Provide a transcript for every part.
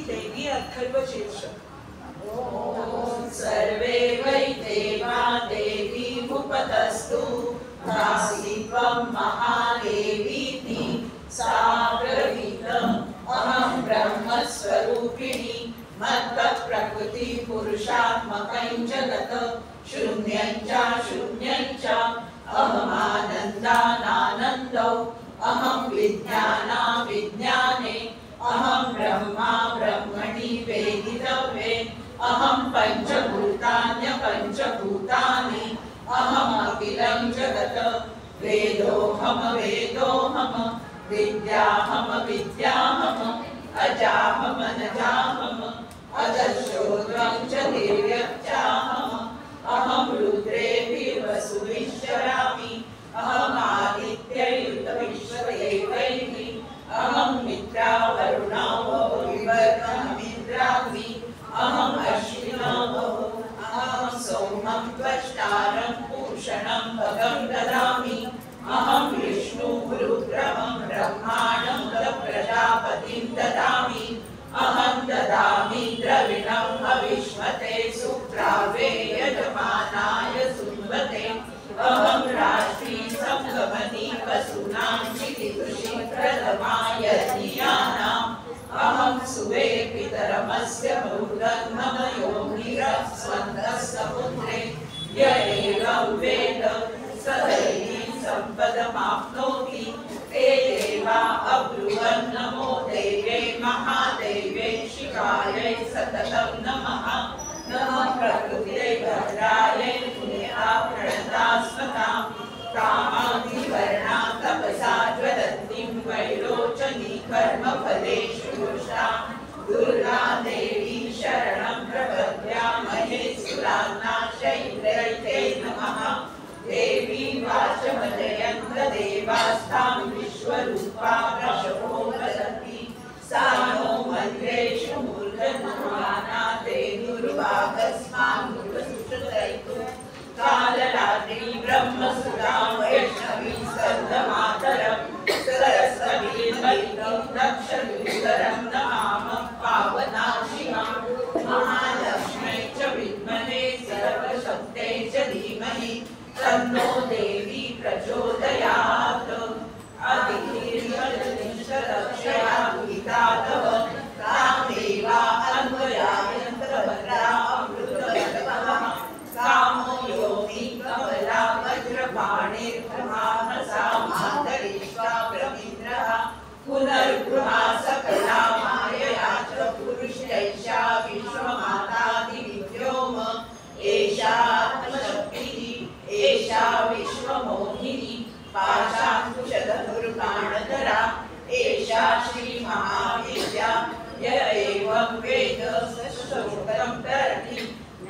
देवी अथर्वशीर्ष। ॐ सर्वे वै देवा देवीमुपतस्तु भासि त्वं महादेवीति सा ब्रवीत अहं ब्रह्मस्वरूपिणी मत्तः प्रकृति पुरुषात्मकं जगत् शून्यं च अहमानन्दानानन्दौ अहं विज्ञानाविज्ञाने अहं ब्रह्मा ब्रह्मणि वेदितव्ये अहं पञ्चभूतान्यपञ्चभूतानि अहमखिलं जगत् वेदोऽहं विद्याहं अजाहमनजाहम् अदर्शोद्वं च दिव्यश्चाहम् अहं रुद्रेऽपि वसुविश्चरामि अहमादित्ययुतविश्वदेवैः अहं मित्रावरुणो विवर्धनमिन्द्राग्नि अहम् अश्विनो अहं सोमं त्वष्टारं पूषणं भगं ददामि अहं विष्णुरुद्रमं ब्रह्माणं प्रजापतिं ददामि अहं ददामि द्रविणं हविष्मते सुप्रावे यजमानाय सुन्वते अहं राष्ट्री संगमनि वसूनां चिकितुषि प्रथमाय धियानाम् अहं सुवे पितरमस्य भूर्गन्मम योनिरस्वन्तः समुद्रे य एवं वेद स दैवीं सम्पदमाप्नोति ते देवा अब्रुवन् नमो देवे महादेवे शिवायै सततं नमः नमः प्रकृत्यै भद्रायै पुण्या प्रणतास्मतां कामाधिवर्णा तपसा ज्वलन्तीं वैरोचनी कर्मफलेषु पुष्टां दुर्गा देवी शरणं प्रपद्यामहे सुरान्नाशैन्द्रैते नमः देवी वाचमजयन्त देवास्तां विश्वरूपा वृषभो वदन्ति सा नो मन्त्रेषु मूर्धन्यमाना ते दुर्वागस्मान् दुर्वसुषुतैतु कालरात्रि ब्रह्मसुरा वैष्णवी स्कन्दमातरं सरस्वती वैदिं दक्षदुत्तरं नमामः पावना शिवा महालक्ष्म्यै च विद्महे सर्वशक्त्यै च धीमहि तन्नो देवी प्रचोदयात् अधिकीर्षदक्षया गीता तव तां देवा अन्वयायन्त्रभद्रा अमृतवतवः कामो योनि कमला वज्रपाणिर्भ्रमाहसा मातरीश्वा ब्रवीन्द्रः पुनर्गृहा सकला मायया च पुरुषैषा विश्वमातादिव्योम एषा आत्मशक्तिः एषा विश्वमोहिनी पाशाङ्कुशधनुर्बाणधरा एषा श्रीमहाविद्या य एवं वेद स श्लोकं तरति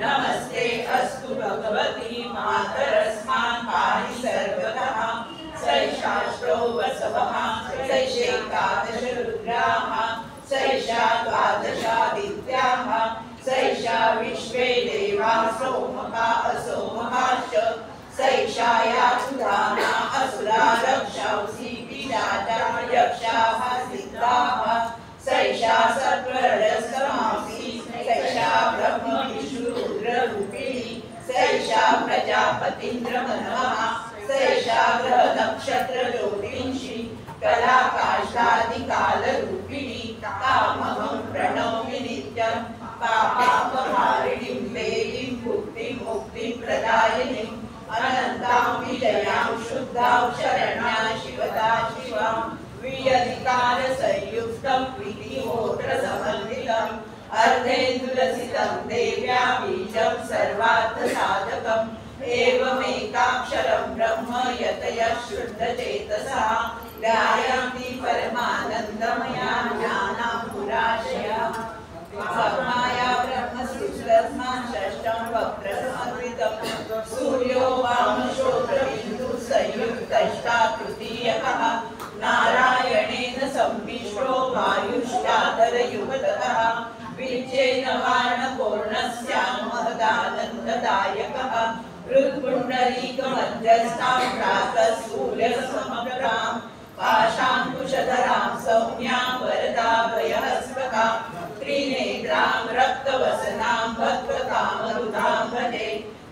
नमस्ते अस्तु भगवती मातरस्मान् पाहि सर्वतः सैषास्त्रो वसवः सैषैकादश रुद्राः सैषा द्वादशादित्याः सैषा विश्वे देवा सोमका असोमकाश्च सैषा यासुराणा असुरा रक्षांसि विराजा यक्षाः सिद्धाः सैषा सत्वरजस्तमांसि सैषा ब्रह्म विष्णुरुद्ररूपिणी सैषा प्रजापतीन्द्रमनवः सैषा ग्रहनक्षत्रज्योतिंषि कलाकाष्ठादिकालरूपिणी तामहं प्रणौमि नित्यं पापापहारिणीं देवीं मुक्तिं मुक्तिं प्रदायिनीम् अनन्तां विजयां शुद्धां शरण्यां शिवदा शिवां वियधिकारसंयुक्तं विधिहोत्रसमन्वितम् अर्धेन्दुलसितं देव्या बीजं सर्वार्थसाधकम् एवमेकाक्षरं ब्रह्म यतयः शुद्धचेतसा ध्यायन्ति परमानन्दमया ज्ञानां पुराशया माया ब्रह्मसूत्रस्मान् षष्ठं वक्त्रसमन्वितं सूर्यो वामशोत्रबिन्दुः संयुक्तष्टा तृतीयकः नारायणेन सम्मिश्रो वायुश्चादरयुगतः बीजेन वार्णपूर्णस्यामहदानन्ददायकः हृत्पुण्डरीकमध्यस्थां प्रातः सूर्यसमप्रभां पाशाङ्कुशधरां सौम्यां वरदाभयहस्तकां त्रिनेत्रां रक्तवसनां भद्रकामरुधां भजे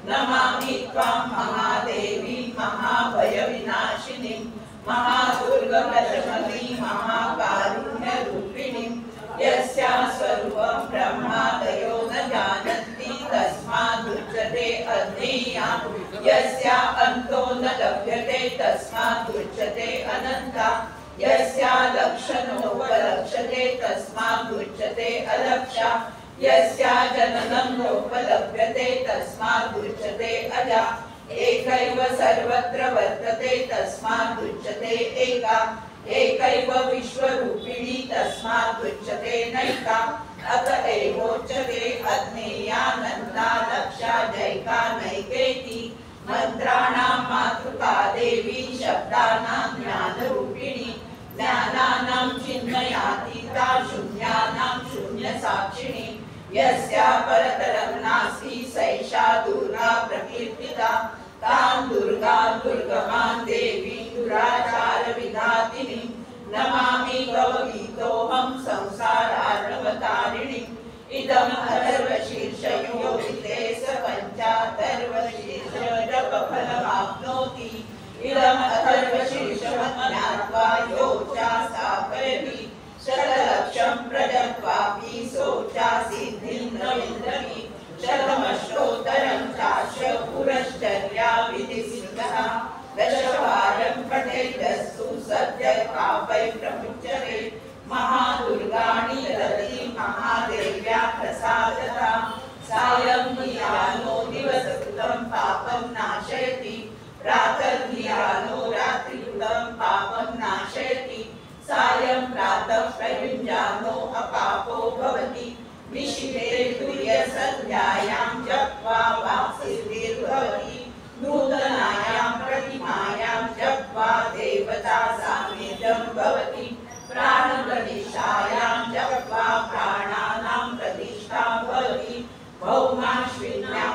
नमामि त्वां महादेवी महाभयविनाशिनीं महादुर्गमशमनीं महाकारुण्यरूपिणीं यस्याः स्वरूपं ब्रह्मादयो न जानन्ति तस्मादुच्यते अज्ञेया यस्याः अन्तो न लभ्यते तस्मादुच्यते अनन्ता यस्याः लक्षणोपलक्ष्यते तस्मादुच्यते अलक्षा यस्याः जननं नोपलभ्यते तस्मादुच्यते अजा एकैव सर्वत्र वर्तते तस्मादुच्यते एका एकैव विश्वरूपिणी तस्मादुच्यते नैका अत एवोच्यते अज्ञेयानन्ता लक्षा जैका नैकेति मंत्राणां मातृका देवी शब्दानां ज्ञानरूपिणी ज्ञानानां चिन्मयातीता शून्यानां शून्यसाक्षिणी यस्या परतरं नास्ति सैषा दुर्गा प्रकीर्तिता तां दुर्गां दुर्गमां देवीं दुराचारविघातिनीं नमामि भवगीतोऽहं संसारार्णवतारिणीम् इदम् अथर्वशीर्षयोगिते स पञ्चाथर्वशीर्षजपफलमाप्नोति इदम् अथर्वशीर्षम् ज्ञात्वा यो चासापयति शतलक्षं प्रजत्वापि सोचा सिद्धिं न विन्दति शतमष्टोत्तरं चास्य पुरश्चर्या विधिसिद्धः दशवारं पठेदस्तु सद्यः पापैः प्रमुच्यते महादुर्गाणि ददति महादेव्या प्रसादता सायं धियानो दिवसकृतं पापं नाशयति प्रातर्धियानो रात्रिकृतं पापं नाशयति सायं प्रातः प्रयुञ्जानो अपापो भवति विशिते तुर्यसन्ध्यायां जप्त्वा वाक्सिद्धिर्भवति नूतनायां प्रतिमायां जप्त्वा देवता सान्निध्यं भवति प्राणप्रतिष्ठायां जप्त्वा प्राणानां प्रतिष्ठा भवति भौमाश्विन्यां